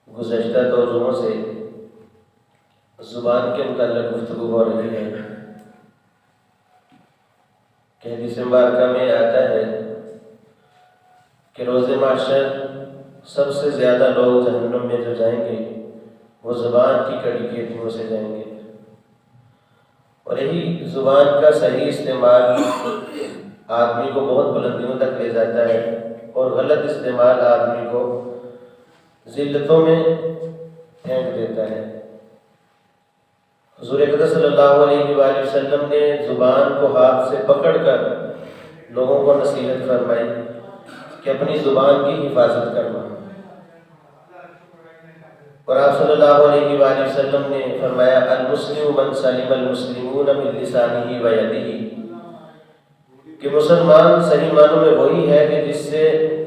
گزشتہ 2 جمعوں سے زبان کے متعلق گفتگو ہو رہی ہے کہ حدیث مبارکہ میں آتا ہے کہ روز محشر سب سے زیادہ لوگ جہنم میں جو جائیں گے وہ زبان کی کڑی کے دھویں سے جائیں گے، اور یہی زبان کا صحیح استعمال آدمی کو بہت بلندیوں تک لے جاتا ہے، اور غلط استعمال آدمی کو ذلتوں میں پھینک دیتا ہے۔ حضور اقدس صلی اللہ علیہ وآلہ وسلم نے زبان کو ہاتھ سے پکڑ کر لوگوں کو نصیحت فرمائی کہ اپنی زبان کی حفاظت کرنا، اور آپ صلی اللہ علیہ وآلہ وسلم نے فرمایا المسلم من سلم المسلمون من لسانہ و یدہ، کہ مسلمان صحیح معنوں میں وہی ہے کہ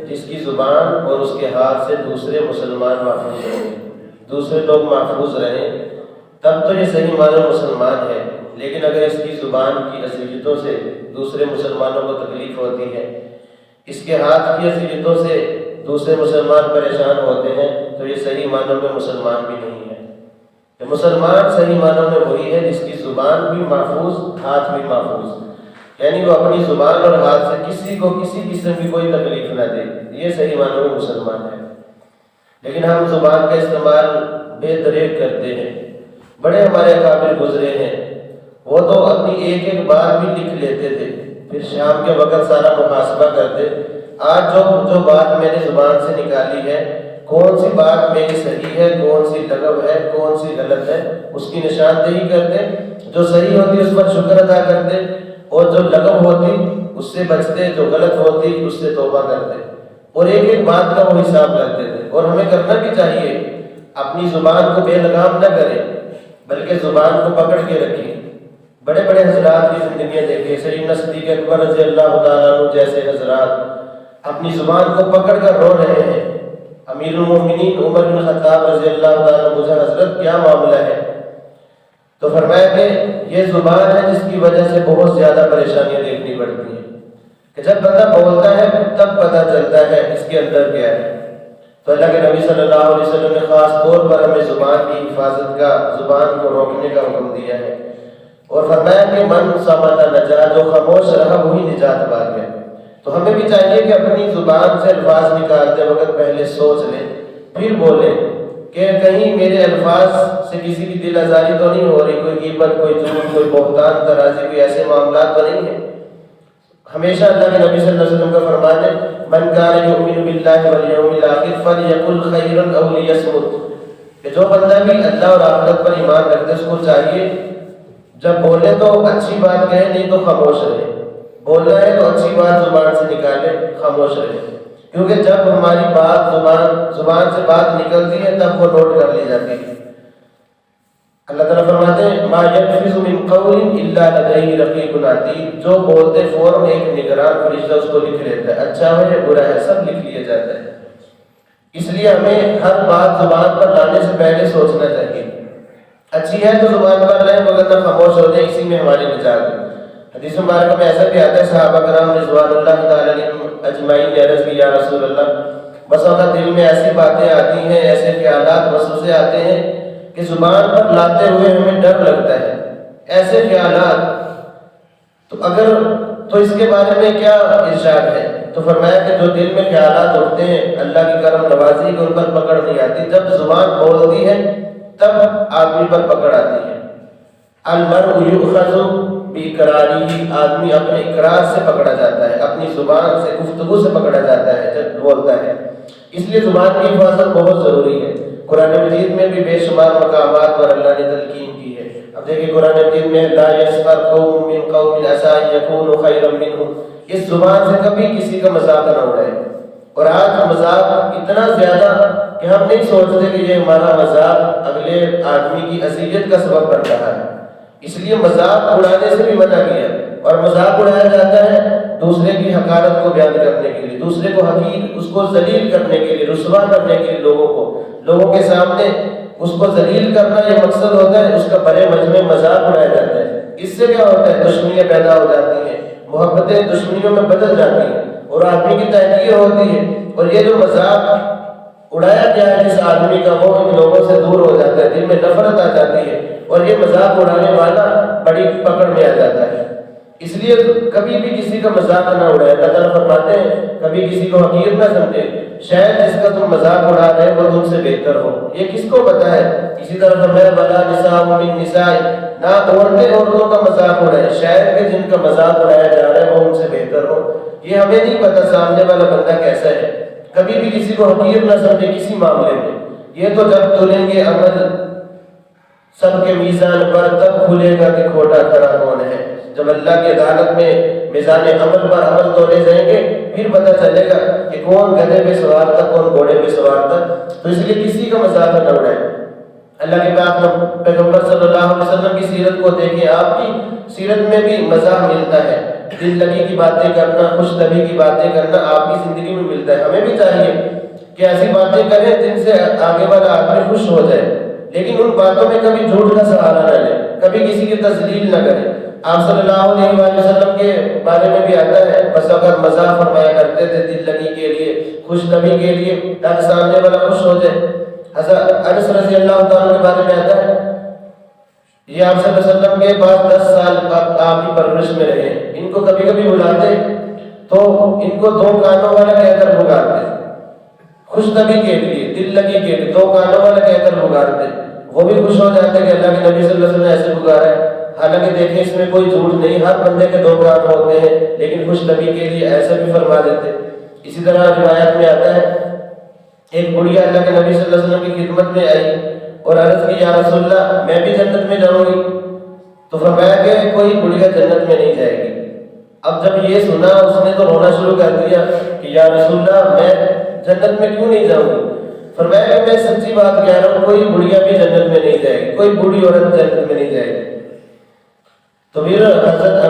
جس کی زبان اور اس کے ہاتھ سے دوسرے مسلمان محفوظ رہیں، دوسرے لوگ محفوظ رہیں، تب تو یہ صحیح معنوں مسلمان ہے۔ لیکن اگر اس کی زبان کی اذیتوں سے دوسرے مسلمانوں کو تکلیف ہوتی ہے، اس کے ہاتھ کی اذیتوں سے دوسرے مسلمان پریشان ہوتے ہیں، تو یہ صحیح معنوں میں مسلمان بھی نہیں ہے۔ کہ مسلمان صحیح معنوں میں وہی ہے جس کی زبان بھی محفوظ، ہاتھ بھی محفوظ، یعنی وہ اپنی زبان اور ہاتھ سے کسی کو کسی قسم کی کوئی تکلیف نہ دے، یہ صحیح معنوں میں مسلمان ہے۔ لیکن ہم زبان کا استعمال بے دریغ کرتے ہیں۔ بڑے ہمارے اکابر گزرے ہیں، وہ تو اپنی ایک ایک بات بھی لکھ لیتے تھے، پھر شام کے وقت سارا محاسبہ کرتے، آج جو بات میں نے زبان سے نکالی ہے، کون سی بات میری صحیح ہے، کون سی لغو ہے، کون سی غلط ہے، اس کی نشاندہی کرتے، جو صحیح ہوتی اس پر شکر ادا کرتے، اور جو لغو ہوتی اس سے بچتے، جو غلط ہوتی اس سے توبہ کرتے، اور ایک ایک بات کا وہ حساب کرتے تھے۔ اور ہمیں کرنا بھی چاہیے، اپنی زبان کو بے لگام نہ کریں، بلکہ زبان کو پکڑ کے رکھیں۔ بڑے بڑے حضرات کی زندگیاں دیکھیں، سیدنا صدیق اکبر رضی اللہ تعالیٰ عنہ جیسے حضرات اپنی زبان کو پکڑ کر رو رہے ہیں۔ امیر المومنین عمر بن خطاب رضی اللہ تعالیٰ عنہ پوچھا حضرت کیا معاملہ ہے؟ تو فرمایا کہ یہ زبان ہے جس کی وجہ سے بہت زیادہ پریشانیاں دیکھنی پڑتی ہیں، کہ جب بندہ بولتا ہے تب پتہ چلتا ہے اس کے اندر کیا ہے۔ تو اللہ کے نبی صلی اللہ علیہ وسلم نے خاص طور پر ہمیں زبان کی حفاظت کا، زبان کو روکنے کا حکم دیا ہے، اور فرمایا کہ من صمت نجا، جو خاموش رہا وہی نجات پا گیا۔ تو ہمیں بھی چاہیے کہ اپنی زبان سے الفاظ نکالتے وقت پہلے سوچ لیں، پھر بولیں کہ کہیں میرے الفاظ سے کسی کی دل آزاری تو نہیں ہو رہی، کوئی غیبت، کوئی جھوٹ، کوئی بہتان ترازی، کوئی ایسے معاملات تو نہیں ہیں۔ ہمیشہ اللہ کے نبی صلی اللہ علیہ وسلم کا فرمان ہے من کان یؤمن باللہ والیوم الاخر فلیقل خیرا او لیصمت، کہ جو بندہ بھی اللہ اور آخرت پر ایمان رکھتا ہے اس کو چاہیے جب بولے تو اچھی بات کہے، نہیں تو خاموش رہے۔ بولنا ہے تو اچھی بات زبان سے نکالے، خاموش رہے، کیونکہ جب ہماری بات زبان سے بات نکلتی ہے تب وہ نوٹ کر لی جاتی ہے۔ اللہ تعالیٰ فرماتے ہیں ما یلفظ من قول الا لدیہ رقیب عتید، جو بولتے فوراً ایک نگران فرشتہ اس کو لکھ لیتا ہے، اچھا ہے یا برا ہے سب لکھ لیا جاتا ہے۔ اس لیے ہمیں ہر بات زبان پر لانے سے پہلے سوچنا چاہیے، اچھی ہے تو زبان پر لائیں، وگرنہ خاموش ہو جائیں، اسی میں ہماری نجات ہے۔ حدیث مبارکہ میں ایسا بھی آتا ہے صحابہ کرام رضوان اللہ تعالیٰ علیہم اجمعین نے عرض کی یا رسول اللہ، بس اوقات دل میں ایسی باتیں آتی ہیں، ایسے خیالات وسوسے آتے ہیں کہ زبان پر لاتے ہوئے ہمیں ڈر لگتا ہے، ایسے خیالات، تو اس کے بارے میں کیا ارشاد ہے؟ تو فرمایا کہ جو دل میں خیالات اٹھتے ہیں اللہ کی کرم نوازی کہ ان پر پکڑ نہیں آتی، جب زبان بولتی ہے تب آدمی پر پکڑ آتی ہے۔ المرء یؤخذ باقرارہ، آدمی اپنے اقرار سے پکڑا جاتا ہے، اپنی زبان سے، گفتگو سے پکڑا جاتا ہے جب بولتا ہے۔ اس لیے زبان کی حفاظت بہت ضروری ہے۔ قرآن مجید میں بھی بے شمار مقامات پر اللہ نے تلقین کی ہے۔ اب دیکھیں قرآن مجید میں لا یسخر قوم من قوم عسى ان يكونوا خيرا منهم، اس زبان سے کبھی کسی کا مذاق نہ اڑائے۔ اور آج مذاق اتنا زیادہ کہ ہم نہیں سوچتے کہ یہ ہمارا مذاق اگلے آدمی کی اذیت کا سبب بن رہا ہے، اس لیے مذاق اڑانے سے بھی منع کیا. اور مذاق اڑایا جاتا ہے دوسرے کی حقارت کو بیان کرنے کے لیے، دوسرے کو حقیر، اس کو ذلیل کرنے کے لیے، رسوا کرنے کے لیے، لوگوں کے سامنے اس کو ذلیل کرنا یہ مقصد ہوتا ہے. اس کا بڑے مجمع مذاق اڑایا جاتا ہے. اس سے کیا ہوتا ہے؟ دشمنیاں پیدا ہو جاتی ہیں، محبتیں دشمنیوں میں بدل جاتی ہیں اور آدمی کی تحقیر ہوتی ہے. اور یہ جو مذاق اڑایا گیا ہے جس آدمی کا، وہ ان لوگوں سے دور ہو جاتا ہے، دل میں نفرت آ جاتی ہے اور یہ مذاق اڑانے والا بڑی پکڑ میں آ جاتا ہے. اس لیے کبھی بھی کسی کا مذاق نہ اڑائے. اللہ تعالیٰ فرماتے ہیں کبھی کسی کو حقیر نہ سمجھے، شاید جس کا تم مذاق اڑا رہے وہ تم سے بہتر ہو. یہ کس کو پتا ہے؟ اسی طرح فرمایا ولا نساء من نساء، نہ عورتوں کا مذاق اڑائے، شاید کہ جن کا مذاق اڑایا جا رہا ہے وہ ان سے بہتر ہو. یہ ہمیں نہیں پتا سامنے والا بندہ کیسا ہے. کبھی بھی کسی کو حقیر نہ سمجھے کسی معاملے میں. یہ تو جب تولیں گے عمل سب کے میزان پر تب کھلے گا کہ کھوٹا کھڑا کون ہے. جب اللہ کی عدالت میں میزان عمل پر عمل تولے جائیں گے پھر پتہ چلے گا کہ کون گدھے پہ سوار تھا، کون گھوڑے پہ سوار تھا. تو اس لیے کسی کا مذاق نہ اڑائے. اللہ کے پاک پیغمبر صلی اللہ علیہ وسلم کی سیرت کو دیکھیں، آپ کی سیرت میں بھی مزاح ملتا ہے. دل لگی کی باتیں کرنا، خوش طبعی کی باتیں کرنا آپ کی زندگی میں ملتا ہے. ہمیں بھی چاہیے کہ ایسی باتیں کریں جن سے آگے والا آدمی خوش ہو جائے، لیکن ان باتوں میں کبھی جھوٹ کا سہارا نہ لیں، کبھی کسی کی تذلیل نہ کریں. آپ صلی اللہ علیہ وآلہ وسلم کے بارے میں بھی آتا ہے بس اگر مزاح فرمایا کرتے تھے دل لگی کے لیے، خوش طبعی کے لیے، تاکہ سامنے والا خوش ہو جائے. حضرت انس رضی اللہ تعالیٰ کے بارے میں آتا ہے یہ آپ صلی اللہ علیہ وسلم کے پاس 10 سال آپ کی پرورش میں رہے. ان کو کبھی کبھی بلاتے تو ان کو 2 کانوں والا کہہ کر پکارتے، خوش طبعی کے لیے، دل لگی کے لیے 2 کانوں والا کہہ کر پکارتے. وہ بھی خوش ہو جاتے کہ اللہ کے نبی صلی اللہ علیہ وسلم نے ایسے پکارا ہے. حالانکہ دیکھیں اس میں کوئی جھوٹ نہیں، ہر بندے کے 2 کان ہوتے ہیں، لیکن خوش طبعی کے لیے ایسا بھی فرما دیتے. اسی طرح روایت میں آتا ہے ایک بڑھیا اللہ کے نبی صلی اللہ علیہ وسلم کی خدمت میں آئی اور عرض کی یا رسول اللہ میں بھی جنت میں جاؤں گی. تو فرمایا کہ کوئی بڑھیا جنت میں نہیں جائے گی. اب جب یہ سنا اس نے تو رونا شروع کر دیا کہ یا رسول اللہ میں جنت میں کیوں نہیں جاؤں گی. فرمایا کہ میں سچی بات کہہ رہا ہوں کوئی بڑھیا بھی جنت میں نہیں جائے گی، کوئی بوڑھی عورت جنت میں نہیں جائے گی. تو پھر حضرت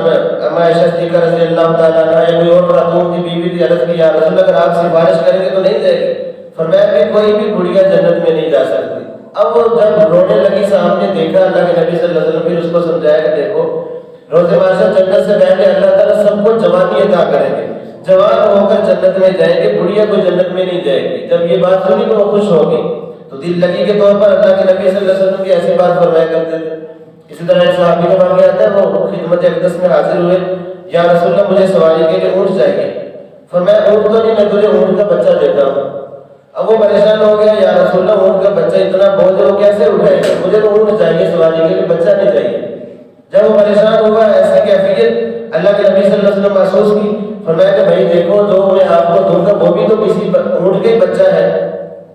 اما عائشہ صدیقہ رضی اللہ تعالیٰ عنہا یا کوئی اور خاتون کی بیوی تھی، عرض کی یا رسول اللہ اگر آپ سفارش کریں گے تو نہیں جائے گی. فرمایا کہ کوئی بھی بڑھیا جنت میں نہیں جا سکتی. اب وہ جب رونے لگی سامنے دیکھا اللہ کے نبی صلی اللہ علیہ وسلم، پھر اس کو سمجھایا کہ دیکھو روز معاشر جنت سے پہلے اللہ تعالیٰ سب کو جوانی عطا کریں گے، جوان ہو کر جنت میں جائیں گے، بڑھیا کوئی جنت میں نہیں جائے گی. جب یہ بات سنی تو وہ خوش ہو گئی. تو دل لگی کے طور پر اللہ کے نبی صلی اللہ علیہ وسلم کی ایسی بات فرمایا کرتے تھے. اسی طرح ایک صحابی کا واقعہ آتا ہے وہ خدمت اقدس میں حاضر ہوئے، یا رسول اللہ مجھے سواری کے لیے اونٹ چاہیے. فرمایا اونٹ تو نہیں، میں تجھے اونٹ کا بچہ دیتا ہوں. اب وہ پریشان ہو گیا، یا رسول اللہ اونٹ کا بچہ اتنا بوجھ ہے وہ کیسے اٹھائے گا، مجھے تو اونٹ چاہیے سواری کے لیے، بچہ نہیں چاہیے. جب وہ پریشان ہوا ایسی کیفیت اللہ کے نبی صلی اللہ علیہ وسلم محسوس کی. فرمایا کہ بھائی دیکھو جو میں آپ کو دوں گا وہ بھی تو کسی اونٹ کا ہی بچہ ہے،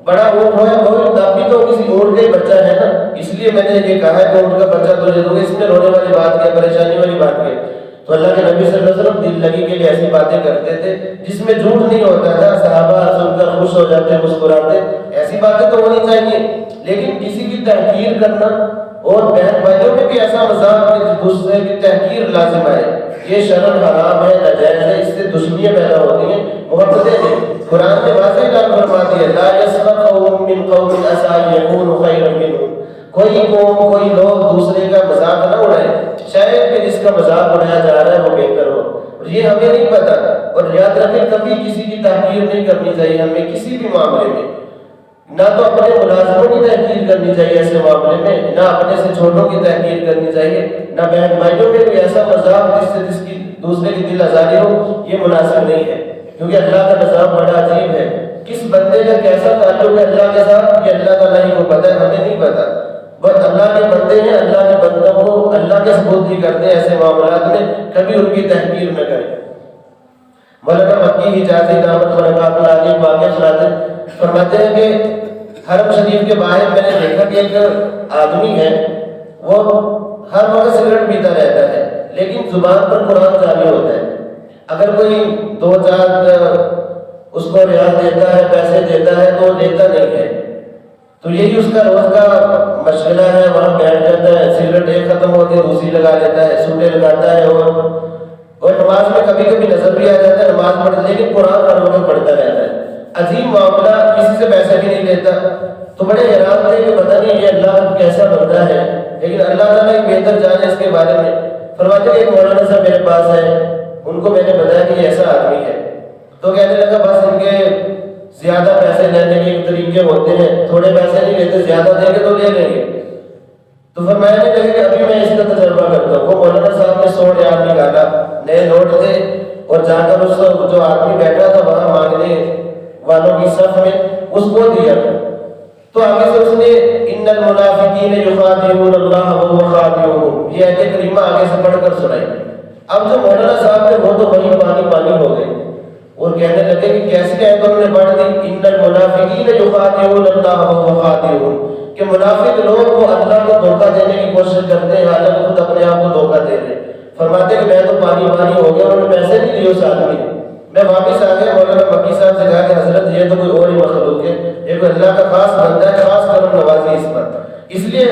بڑا اونٹ ہو وہ بھی تو کسی اونٹ کا ہی بچہ ہے نا، اس لیے میں نے یہ کہا ہے کہ اونٹ کا بچہ تجھے دوں گا. اس میں رونے والی بات کیا، پریشانی والی بات کیا. تو اللہ کے نبی صلی اللہ علیہ وسلم دل لگی کے لیے ایسی باتیں کرتے تھے جس میں جھوٹ نہیں ہوتا تھا. صحابہ سن کر خوش ہو جاتے، مسکراتے. ایسی باتیں تو ہونی چاہیے، لیکن کسی کی تحقیر کرنا اور بہن بھائیوں میں بھی ایسا مذاق کہ دوسرے کی تحقیر لازم آئے، یہ شرم حرام ہے، ناجائز ہے. اس سے دشمنیاں پیدا ہوتی ہیں، محبتیں نہیں. قرآن نے واضح کام فرما دیا لا یسخر قوم من قوم عسى ان يكونوا خيرا منهم. کوئی قوم کوئی لوگ دوسرے کا مذاق نہ اڑائے، شاید کہ جس کا مذاق اڑایا جا رہا ہے وہ بہتر ہو. اور یہ ہمیں نہیں پتا. اور یاد رکھیں کبھی کسی کی تحقیر نہیں کرنی چاہیے ہمیں کسی بھی معاملے میں. نہ تو اپنے ملازموں کی تحقیر کرنی چاہیے ایسے معاملے میں، نہ اپنے سے چھوٹوں کی تحقیر کرنی چاہیے، نہ بہن بھائیوں میں کوئی ایسا مذاق جس کی دوسرے کی دل آزاری ہو. یہ مناسب نہیں ہے، کیونکہ اللہ کا نظام بڑا عجیب ہے. کس بندے کا کیسا تعلق ہے اللہ کے ساتھ یہ اللہ تعالیٰ ہی کو پتہ ہے، ہمیں نہیں پتا. بس اللہ کے بندے ہیں، اللہ کے بندوں کو اللہ کے ثبوت ہی کرتے ہیں. ایسے معاملات میں کبھی ان کی تحقیر نہ کریں. مولانا مکی حجازی دعوت برکات العالی واقعہ سناتے فرماتے ہیں کہ حرم شریف کے باہر میں نے دیکھا کہ ایک آدمی ہے وہ ہر وقت سگریٹ پیتا رہتا ہے، لیکن زبان پر قرآن جاری ہوتا ہے. اگر کوئی 2-4 اس کو ریاض دیتا ہے، پیسے دیتا ہے تو لیتا نہیں ہے. تو یہی اس کا روز کا مشغلہ ہے، وہاں بیٹھ جاتا ہے، سگریٹ ایک ختم ہوتی ہے دوسری لگا لیتا ہے، سوٹے لگاتا ہے، اور نماز میں کبھی کبھی نظر بھی آ جاتا ہے نماز پڑھتا، لیکن قرآن ہر وقت پڑھتا رہتا ہے، عجیب معاملہ، کسی سے پیسہ بھی نہیں لیتا۔ تو بڑے حیران تھے کہ پتہ نہیں یہ اللہ کیسا بندہ ہے، لیکن اللہ تعالیٰ ایک بہتر جانے اس کے بارے میں۔ فرماتے ہیں ایک مولانا صاحب میرے پاس ہے، ان کو میں نے بتایا کہ یہ ایسا آدمی ہے، تو کہنے لگا بس ان کے زیادہ پیسے لینے کے طریقے ہوتے ہیں، تھوڑے پیسے نہیں لیتے، زیادہ دیں گے تو لے لیں گے۔ تو پھر میں نے کہا کہ ابھی میں اس کا تجربہ کرتا ہوں۔ وہ مولانا صاحب نے 100 ریال نکالا، نئے نوٹ تھے، اور جا کر اس جو آدمی بیٹھا تھا وہاں مانگنے والوں کی صف میں اس کو دیا، تو آگے سے اس نے ان المنافقین یخادعون اللہ وهو خادعهم، یہ آیت کریمہ آگے سے پڑھ کر سنائی۔ اب جو مولانا صاحب تھے وہ تو وہی پانی ہو گئے اور کہنے لگے کہ کیسی آیت انہوں نے پڑھ دی، ان المنافقین یخادعون اللہ وهو خادعهم، کہ منافق لوگ وہ اللہ کو دھوکہ دینے کی کوشش کرتے ہیں حالانکہ خود اپنے آپ کو دھوکہ دے رہے ہیں۔ فرماتے کہ میں تو پانی ہو گیا، انہوں نے پیسے نہیں دیے اس آدمی نے، میں واپس آ گیا، مولانا مکی صاحب سے کہا کہ حضرت یہ تو کوئی اور ہی مخلوق ہے، یہ کوئی اللہ کا خاص بندہ ہے، خاص کرم نوازی اس پر۔ اس لیے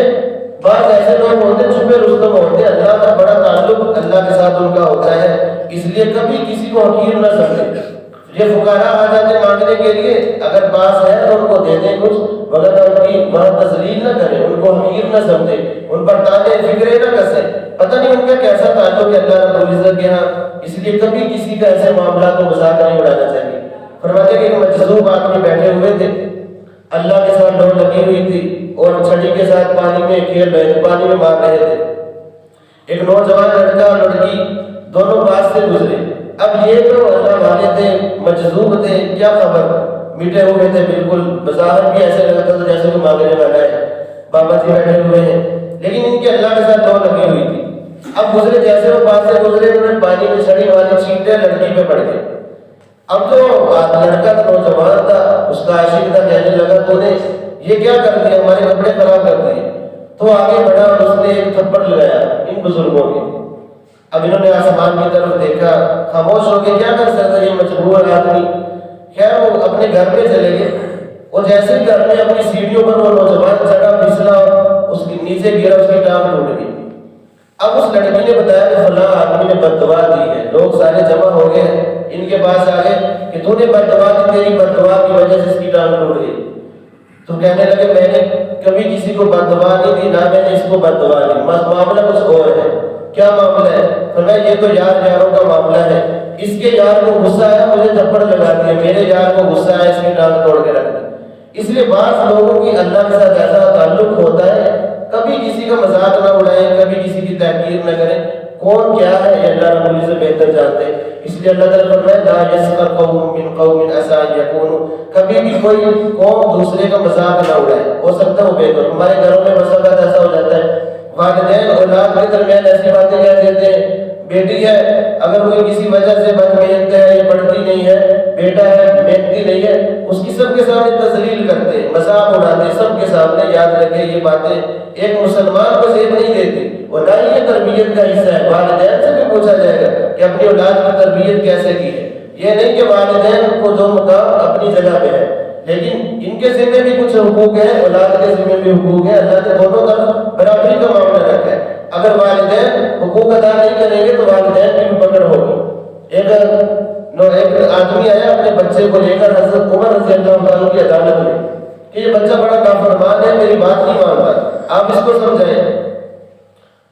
بعض ایسے لوگ ہوتے ہیں چھپے رستم ہوتے ہیں، اللہ کا بڑا تعلق اللہ کے ساتھ ان کا ہوتا ہے، اس لیے کبھی کسی کو حقیر نہ سمجھیں۔ یہ فقراء آ جاتے مانگنے کے لیے، اگر پاس ہے تو ان کو دے دیں کچھ، مگر ان کی وہاں تذلیل نہ کریں، ان کو حقیر نہ سمجھیں، ان پر تانے فکرے نہ کسیں، پتہ نہیں ان کا کیسا تعلق ہے اللہ رب العزت کے ہاں، اس لیے کبھی کسی کا ایسے معاملات کو مذاق نہیں اڑانا چاہیے۔ فرماتے کہ ایک مجذوب آدمی بیٹھے ہوئے تھے، اللہ کے ساتھ دوڑ لگی ہوئی تھی اور چھڑی کے ساتھ پانی میں کھیل رہے تھے، پانی میں مار رہے تھے۔ ایک نوجوان لڑکا اور لڑکی دونوں پاس سے گزرے، اب یہ تو اللہ والے تھے، مجذوب تھے، کیا خبر، میٹھے ہوئے تھے بالکل، بظاہر بھی ایسے لگتا تھا جیسے کہ مانگنے والا ہے، بابا جی بیٹھے ہوئے ہیں، لیکن ان کے اللہ کے ساتھ دوڑ لگی ہوئی تھی۔ اب گزرے، جیسے وہ پاس سے گزرے، انہوں نے پانی میں چھڑی والی چھینٹیں لڑکی پہ پڑ گئے۔ اب جو لڑکا تھا، نوجوان تھا، اس کا عاشق تھا، کہنے لگا تو نے یہ کیا کر دیا، ہمارے کپڑے خراب کر دیے۔ تو آگے بڑھا اور اس نے ایک تھپڑ لگایا ان بزرگوں کے۔ اب انہوں نے آسمان کی طرف دیکھا، خاموش ہو کے کیا کر سکتا یہ مجبور آدمی۔ خیر وہ اپنے گھر میں چلے گئے، اور جیسے ہی گھر میں اپنی سیڑھیوں پر وہ نوجوان چڑھا، پھسلا اور اس کے نیچے گرا، اس کی ٹانگ ٹوٹ گئی۔ اب اس لڑکی نے بتایا کہ فلاں آدمی نے بد دعا دی ہے، لوگ سارے جمع ہو گئے ان کے پاس آ گئے کہ تو نے بد دعا دی، تیری بد دعا کی وجہ سے اس کی ٹانگ ٹوٹ گئی۔ تو کہنے لگے میں نے کبھی کسی کو بد دعا نہیں دی، نہ میں نے اس کو بد دعا دی، معاملہ کچھ اور ہے۔ کیا معاملہ ہے؟ فرمایا یہ تو یاروں کا معاملہ ہے، اس کے یار کو غصہ آیا، مجھے تھپڑ لگا دیا، میرے یار کو غصہ آیا، اس کی ٹانگ توڑ کے رکھ دی۔ اس لیے بعض لوگوں کی اللہ کے ساتھ ایسا تعلق ہوتا ہے، کبھی کسی کا مذاق نہ اڑائیں، کبھی کسی کی تحقیر نہ کریں، کون کیا ہے یہ اللہ رب العزت بہتر جانتے ہیں۔ اس لیے اللہ تعالیٰ فرمایا لا یسخر قوم من قوم عسى ان یکونوا، کبھی بھی کوئی قوم دوسرے کا مذاق نہ اڑائے، ہو سکتا ہے وہ بہتر۔ ہمارے گھروں میں بس اوقات ایسا ہو جاتا ہے، والدین اولاد کے درمیان ایسی باتیں کہہ دیتے ہیں، بیٹی ہے اگر کوئی کسی وجہ سے بد محنت ہے، یہ پڑھتی نہیں ہے، بیٹا ہے محنتی نہیں ہے، اس کی سب کے سامنے تذلیل کرتے ہیں، مذاق اڑاتے ہیں سب کے سامنے۔ یاد رکھیں یہ باتیں ایک مسلمان کو زیب نہیں دیتی، اور نہ ہی یہ تربیت کا حصہ ہے۔ والدین سے بھی پوچھا جائے گا کہ اپنی اولاد کی تربیت کیسے کی ہے۔ یہ نہیں کہ والدین کو جو مقام اپنی جگہ پہ ہے، لیکن ان کے ذمہ بھی کچھ حقوق ہیں، اولاد کے ذمہ بھی حقوق ہیں، اللہ نے دونوں طرف برابری کا معاملہ رکھا ہے۔ اگر والدین حقوق ادا نہیں کریں گے تو والدین کی بھی پکڑ ہوگی۔ ایک آدمی آیا اپنے بچے کو لے کر حضرت عمر رضی اللہ عنہ کی عدالت میں کہ یہ بچہ بڑا نافرمان ہے، میری بات نہیں مانتا، آپ اس کو سمجھائیں۔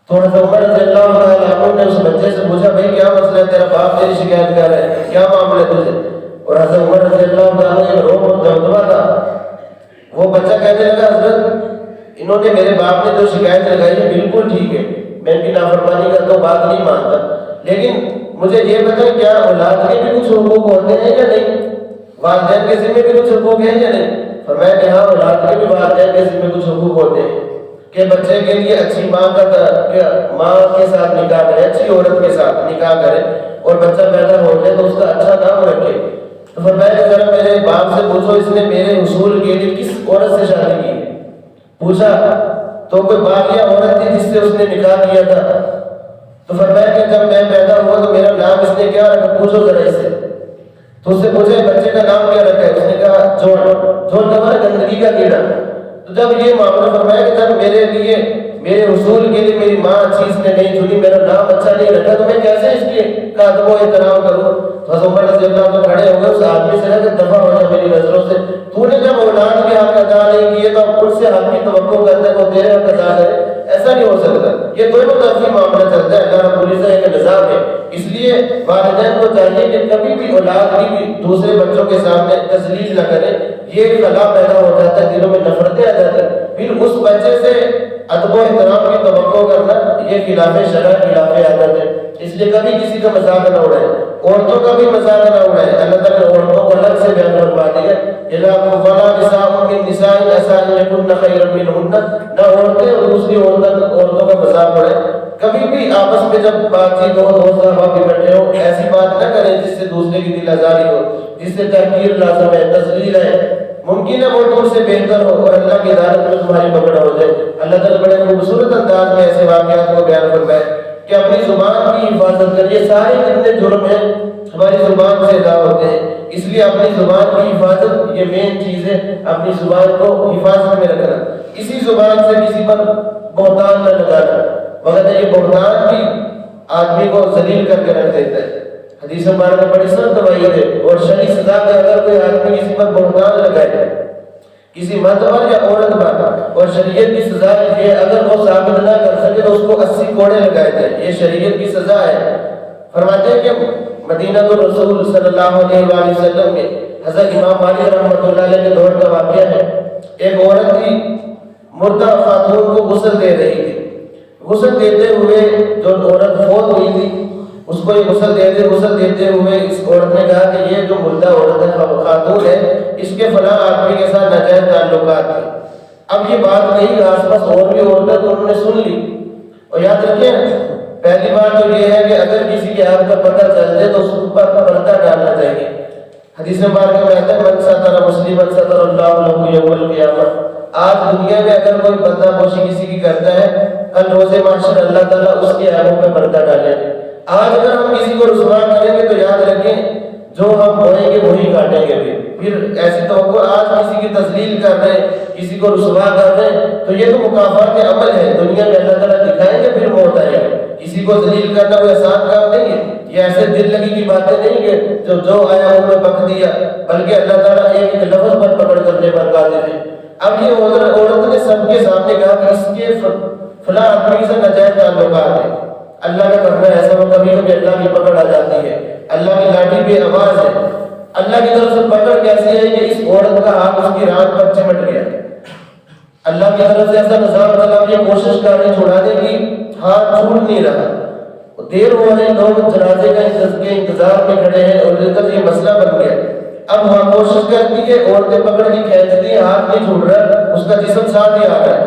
تو حضرت عمر رضی اللہ عنہ نے اس بچے سے پوچھا بھائی کیا مسئلہ ہے، تیرا باپ تیری شکایت کر رہا ہے، کیا معاملہ ہے تجھے؟ اور حضرت عمر رضی اللہ عنہ ایک روب اور دمدمہ تھا، وہ بچہ کہنے لگا حضرت انہوں نے میرے باپ نے جو شکایت لگائی ہے بالکل ٹھیک ہے، میں ان کی نافرمانی کرتا ہوں، بات نہیں مانتا، لیکن مجھے یہ بتائیں کیا اولاد کے بھی کچھ حقوق ہوتے ہیں یا نہیں؟ والدین کے ذمہ بھی کچھ حقوق ہیں یا نہیں؟ فرمایا کہ ہاں اولاد کے بھی والدین کے ذمہ کچھ حقوق ہوتے ہیں کہ بچے کے لیے اچھی ماں کے ساتھ نکاح کرے، اچھی عورت کے ساتھ نکاح کرے، اور بچہ پیدا ہو جائے تو اس کا اچھا نام رکھے۔ تو فرمایا کہ ذرا میرے باپ سے پوچھو اس نے میرے حصول کے لیے کس عورت سے شادی کی ہے؟ پوچھا تو کوئی باغیہ عورت تھی جس سے اس نے نکاح کیا تھا۔ تو فرمایا کہ جب میں پیدا ہوا تو میرا نام اس نے کیا رکھا، پوچھو ذرا اس سے۔ تو اس سے پوچھا بچے کا نام کیا رکھا ہے؟ اس نے کہا جون کا مطلب گندگی کا کیڑا۔ تو جب یہ معاملہ فرمایا کہ جب میرے لیے میرے حصول کے لیے میری ماں اچھی اس نے نہیں چنی، میرا نام اچھا نہیں رکھا، تو میں کیسے اس کے کا ادب و احترام کروں؟ تو حضرت عمر رضی اللہ عنہ کھڑے ہو گئے، اس آدمی سے کہ دفع ہو جا میری نظروں سے، تو نے جب اولاد کے حق ادا نہیں کیے تو ان سے حق کی توقع کرتا ہے وہ تیرے حق ادا کرے؟ ایسا نہیں ہو سکتا۔ یہ دونوں طرفی معاملہ چلتا ہے، اللہ رب العزت کا نظام ہے۔ اس لیے والدین کو چاہیے کہ کبھی بھی اولاد کی بھی دوسرے بچوں کے سامنے تذلیل نہ کرے، یہ خلا پیدا ہو جاتا ہے، دلوں میں نفرتیں آ جاتی ہیں، پھر اس بچے سے ادب و احترام کی توقع کرنا یہ خلاف شرع خلاف عادت ہے۔ اس لیے کبھی کسی کا مذاق نہ اڑائے، عورتوں کا بھی مذاق نہ اڑائے۔ اللہ تعالیٰ نے عورتوں کو الگ سے بیان فرما دیا نہ عورتیں اور دوسری عورتوں کا مذاق اڑائے۔ کبھی بھی آپس میں جب بات چیت ہو، دوست احباب اکٹھے ہو، ایسی بات نہ کریں جس سے دوسرے کی دل آزاری ہو، جس سے تحقیر لازم ہے، تذلیل ہے۔ ممکن ہے وہ تم سے بہتر ہو اور اللہ کی عدالت میں تمہاری پکڑ ہو جائے۔ اللہ تعالیٰ بڑے خوبصورت انداز میں ایسے واقعات کو بیان فرمائے کہ اپنی زبان کی حفاظت کریے۔ سارے جتنے جرم ہیں ہماری زبان سے ادا ہوتے ہیں، اس لیے اپنی زبان کی حفاظت یہ مین چیز ہے، اپنی زبان کو حفاظت میں رکھنا، کسی زبان سے کسی پر بہتان نہ لگانا، مگر یہ بہتان بھی آدمی کو ذلیل کر کے رکھ دیتا ہے۔ حدیث مبارک میں بڑی سخت وعید ہے اور شرعی سزا کا اگر کوئی آدمی کسی پر بہتان لگائے، کسی مرد پر یا عورت پر، اور شریعت کی سزا یہ اگر وہ ثابت نہ کر سکے تو اس کو 80 کوڑے لگائے جائیں، یہ شریعت کی سزا ہے۔ فرماتے ہیں کہ مدینہ الرسول صلی اللہ علیہ وآلہ وسلم میں حضرت امام مالک رحمۃ اللہ علیہ کے دور کا واقعہ ہے۔ ایک عورت تھی، مردہ خاتون کو غسل دے رہی تھی۔ غسل دیتے ہوئے جو عورت فوت ہوئی تھی اس کو یہ غسل دیتے ہوئے اس عورت نے کہا کہ یہ جو مردہ عورت ہے، خاتون ہے، اس کے فلاں آدمی کے ساتھ ناجائز تعلقات تھے۔ اب یہ بات کہی کہ آس پاس اور بھی عورتیں تو انہوں نے سن لی۔ اور یاد رکھیں، پہلی بات تو یہ ہے کہ اگر کسی کے آپ کا پتہ چل جائے تو اس پر پردہ ڈالنا چاہیے۔ حدیث مبارکہ میں آتا ہے من ستر مسلما ستر اللہ له یوم القیامہ۔ آج دنیا میں اگر کوئی پردہ پوشی کسی کی کرتا ہے، کل روز محشر اللہ تعالیٰ اس کے عیبوں پہ پردہ ڈالے۔ آج اگر ہم کسی کو رسوا کریں گے تو یاد رکھیں جو ہم بوئیں گے وہی کاٹیں گے۔ پھر ایسی توقع آج کسی کی تذلیل کر رہے ہیں، کسی کو رسوا کر رہے ہیں، تو یہ تو مکافات عمل ہے، دنیا میں اللہ تعالیٰ دکھائیں گے پھر موت آئے گا۔ کسی کو ذلیل کرنا کوئی آسان کام نہیں ہے، یہ ایسے دل لگی کی باتیں نہیں ہے جو آیا ان میں بک دیا، بلکہ اللہ تعالیٰ ایک ایک لفظ پر پکڑ کرنے پر قادر ہے۔ اب یہ عورت نے سب کے سامنے کہا کہ اس کے فلاں آدمی سے ناجائز تعلقات ہے۔ اللہ کا کرنا ایسا ہو کبھی کبھی اللہ کی پکڑ آ جاتی ہے، اللہ کی لاٹھی بے آواز ہے۔ اللہ کی طرف سے پکڑ کیسی ہے کہ اس عورت کا ہاتھ اس کی ران پر چمٹ گیا۔ اللہ کی طرف سے ایسا نظام چلا، یہ کوشش کر رہے چھڑانے کی، ہاتھ چھوٹ نہیں رہا، دیر ہو رہی، لوگ جنازے کا انتظار میں کھڑے ہیں اور یہ مسئلہ بن گیا۔ اب وہاں کوشش کرتی ہے، عورتیں پکڑ کے کھینچتی ہیں، ہاتھ نہیں چھوٹ رہا، اس کا جسم ساتھ ہی آ رہا ہے،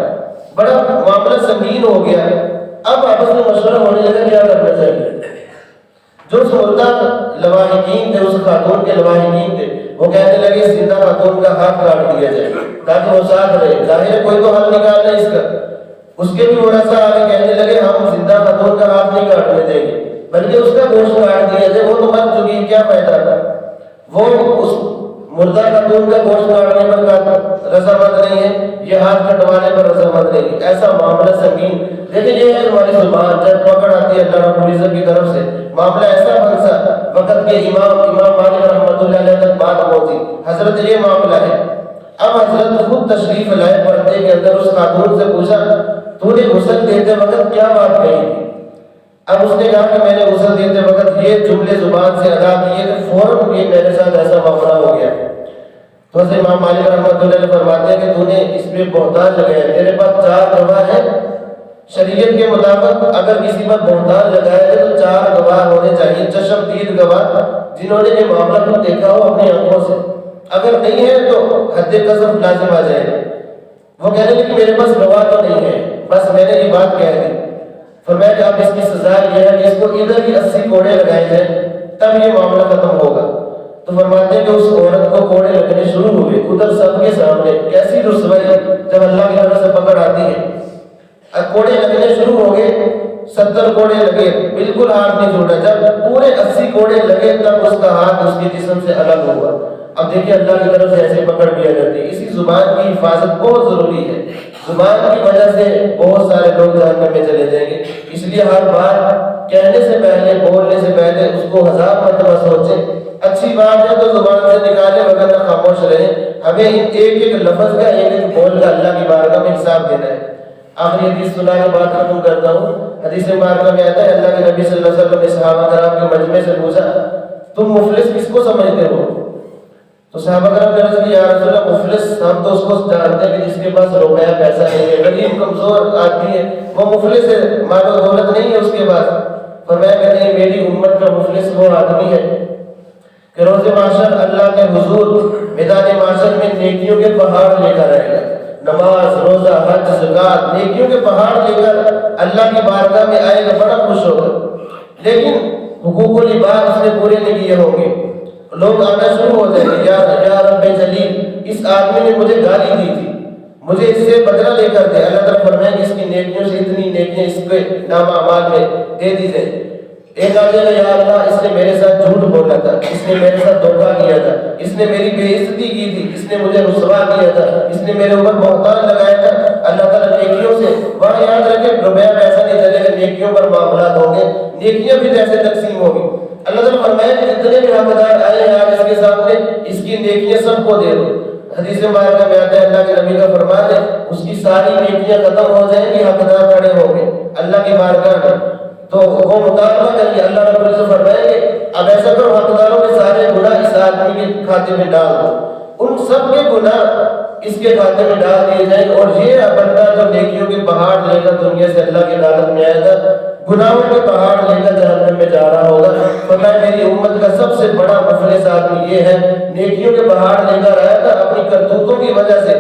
بڑا معاملہ سنگین ہو گیا۔ اب آپس میں مشورہ ہونے لگا کیا کرنا چاہیے۔ جو سمردہ لواحقین تھے، اس خاتون کے لواحقین تھے، وہ کہنے لگے زندہ خاتون کا ہاتھ کاٹ دیا جائے تاکہ وہ ساتھ رہے، ظاہر ہے کوئی تو حل نکالنا ہے اس کا۔ اس کے بھی تھوڑا سا آگے کہنے لگے ہم زندہ خاتون کا ہاتھ نہیں کاٹنے دیں گے، بلکہ اس کا گوشت کاٹ دیا جائے، وہ تو مر چکی ہے، کیا فائدہ تھا۔ وہ اس مردہ خاتون کا گوشت کاٹنے پر رضامند نہیں ہے، یہ ہاتھ کٹوانے پر رضامند نہیں ہے۔ ایسا معاملہ سنگین، لیکن یہ ہے ہماری زبان جب پکڑ آتی ہے اللہ رب العزت کی طرف سے، معاملہ ایسا بنسا وقت کے امام مالک رحمۃ اللہ علیہ تک بات پہنچی، حضرت یہ معاملہ ہے۔ اب حضرت خود تشریف لائے، پردے کے اندر اس خاتون سے پوچھا تو نے غسل دیتے وقت کیا بات کہی تھی؟ اب اس نے کہا کہ میں نے غسل دیتے وقت یہ جملے زبان سے ادا کیے کہ فوراً یہ میرے ساتھ ایسا معاملہ ہو گیا۔ تو حضرت امام مالک رحمۃ اللہ علیہ فرماتے ہیں کہ تو نے اس میں بہتان لگایا، تیرے پاس 4 گواہ ہیں۔ شریعت کے مطابق اگر کسی پر بہتان لگایا ہے تو 4 گواہ ہونے چاہیے، چشم دید گواہ، جنہوں نے یہ معاملہ کو دیکھا ہو اپنی آنکھوں سے۔ اگر نہیں ہے تو حد قذف لازم آ جائے گا۔ وہ کہنے لگے کہ میرے پاس گواہ تو نہیں ہے، بس میں نے یہ بات کہہ دی۔ فرمایا کہ اب اس کی سزا یہ ہے کہ اس کو ادھر ہی 80 کوڑے لگائے جائیں، تب یہ معاملہ ختم ہوگا۔ تو فرماتے ہیں کہ اس عورت کو کوڑے لگنے شروع ہوئے ادھر سب کے سامنے۔ کیسی رسوائی جب اللہ کی طرف سے پکڑ آتی ہے۔ اب کوڑے لگنے شروع ہو گئے، 70 کوڑے لگے، بالکل ہاتھ نہیں چھوٹا۔ جب پورے 80 کوڑے لگے تب اس کا ہاتھ اس کے جسم سے الگ ہوا۔ اب دیکھیں اللہ کی طرف سے ایسے پکڑ بھی آ جاتی ہے. اسی زبان کی حفاظت بہت ضروری ہے. زبان کی وجہ سے بہت سارے لوگ جہنم میں چلے جائیں گے. اس لیے ہر بات کہنے سے پہلے، بولنے سے پہلے اس کو 1000 مرتبہ سوچیں. اچھی بات ہے تو زبان سے نکالیں، وغیرہ خاموش رہیں. ہمیں ایک ایک لفظ کا، ایک ایک بول کا اللہ کی بارگاہ میں حساب دینا ہے. آخری حدیث سنا کے بات ختم کرتا ہوں. حدیث مبارکہ میں آتا ہے اللہ کے نبی صلی اللہ علیہ وسلم نے صحابہ کرام کے مجمع سے پوچھا تم مفلس کس کو سمجھتے ہو؟ تو صحابہ کرام نے عرض کی یا رسول اللہ مفلس ہم تو اس کو جانتے ہیں کہ جس کے پاس روپیہ پیسہ نہیں ہے، غریب کمزور آدمی ہے، وہ مفلس ہے، مال و دولت نہیں ہے اس کے پاس. فرمایا کہ نہیں، میری امت کا مفلس وہ آدمی ہے کہ روز محشر اللہ کے حضور میدان محشر میں نیکیوں کے پہاڑ لے کر آئے گا. نماز، روزہ، حج، زکات، نیکیوں کے پہاڑ لے کر اللہ کی بارگاہ میں آئے گا، بڑا خوش ہوگا. لیکن حقوق العباد اس نے پورے نہیں کیے ہوں گے. لوگ آنا شروع ہو جائیں گے، یا رب جلیل اس آدمی نے مجھے گالی دی تھی، مجھے اس سے بدلہ لے کر دے. اللہ تعالیٰ فرمائیں گے اس کی نیکیوں سے اتنی نیکیاں اس کے نام اعمال میں دے دی جائیں. ایک آدمی نے یا اللہ اس نے میرے ساتھ جھوٹ بولا تھا، اس نے میرے ساتھ دھوکہ کیا تھا، اس نے میری بے عزتی کی تھی، اس نے مجھے رسوا کیا تھا، اس نے میرے اوپر بہتان لگایا تھا. اللہ تعالیٰ نیکیوں سے، وہاں یاد رکھے روپیہ پیسہ نہیں چلے گا، نیکیوں پر معاملات ہوں گے، نیکیاں بھی ایسے تقسیم ہوگی. اللہ تعالیٰ فرمایا کہ جتنے بھی حقدار آئے ہیں آج اس کے سامنے اس کی نیکیاں سب کو دے دو. حدیث مبارکہ میں آتا ہے اللہ کے نبی کا فرمان ہے اس کی ساری نیکیاں ختم ہو جائیں گی، حقدار کھڑے ہوں گے اللہ کی بارگاہ میں. تو وہ مطالبہ کریے، اللہ رب العزت فرمائیں گے اب ایسا کرو حقداروں کے سارے گناہ اس آدمی کے کھاتے میں ڈال دو. ان سب کے گناہ اس کے کھاتے میں ڈال دیے جائیں گے. اور یہ بندہ جو نیکیوں کے پہاڑ لے کر دنیا سے اللہ کی عدالت میں آئے گا، گناہوں کے پہاڑ لے کر جہنم میں جا رہا ہوگا. فرمایا میری امت کا سب سے بڑا مفلس آدمی یہ ہے، نیکیوں کے پہاڑ لے کر آیا تھا اپنی کرتوتوں کی وجہ سے،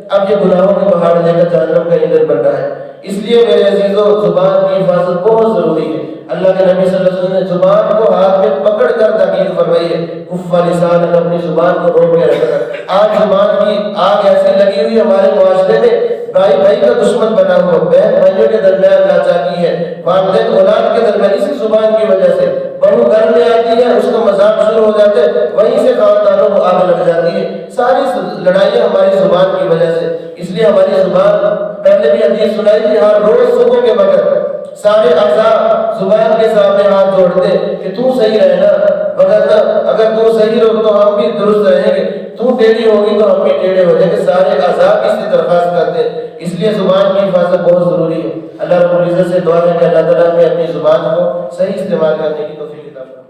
اب یہ گناہوں کے پہاڑ لے کر جہنم کا ایندھن بن رہا ہے. اس لیے میرے عزیزوں زبان کی حفاظت بہت ضروری ہے. اللہ کے نبی صلی اللہ علیہ وسلم نے زبان کو ہاتھ میں پکڑ کر تاکید فرمائی ہے، کف لسان، اپنی زبان کو روک کے رکھنا. آج زبان کی آگ ایسی لگی ہوئی ہمارے معاشرے میں، بھائی بھائی کا دشمن بنا ہوا، بہن بھائیوں کے درمیان ناچاکی ہے، والدین اولاد کے درمیان اسی زبان کی وجہ سے. بہو گھر میں آتی ہے اس کا مذاق شروع ہو جاتا ہے، وہیں سے خاندانوں کو آگ لگ جاتی ہے. ساری لڑائیاں ہماری زبان کی وجہ سے. اس لیے ہماری زبان، پہلے بھی حدیث سنائی تھی، ہر روز صبح کے وقت سارے اعضاء زبان کے سامنے ہاتھ جوڑتے کہ تو صحیح رہنا، وگرنہ اگر تو صحیح رہو تو ہم بھی درست رہیں گے، تو ٹیڑھی ہوگی تو ہم بھی ٹیڑھے ہو جائیں گے. سارے اعضاء کی اس کی درخواست کرتے ہیں. اس لیے زبان کی حفاظت بہت ضروری ہے. اللہ رب العزت سے دعا ہے کہ اللہ تعالیٰ میں اپنی زبان کو صحیح استعمال کرنے کی توفیق عطا فرمائے.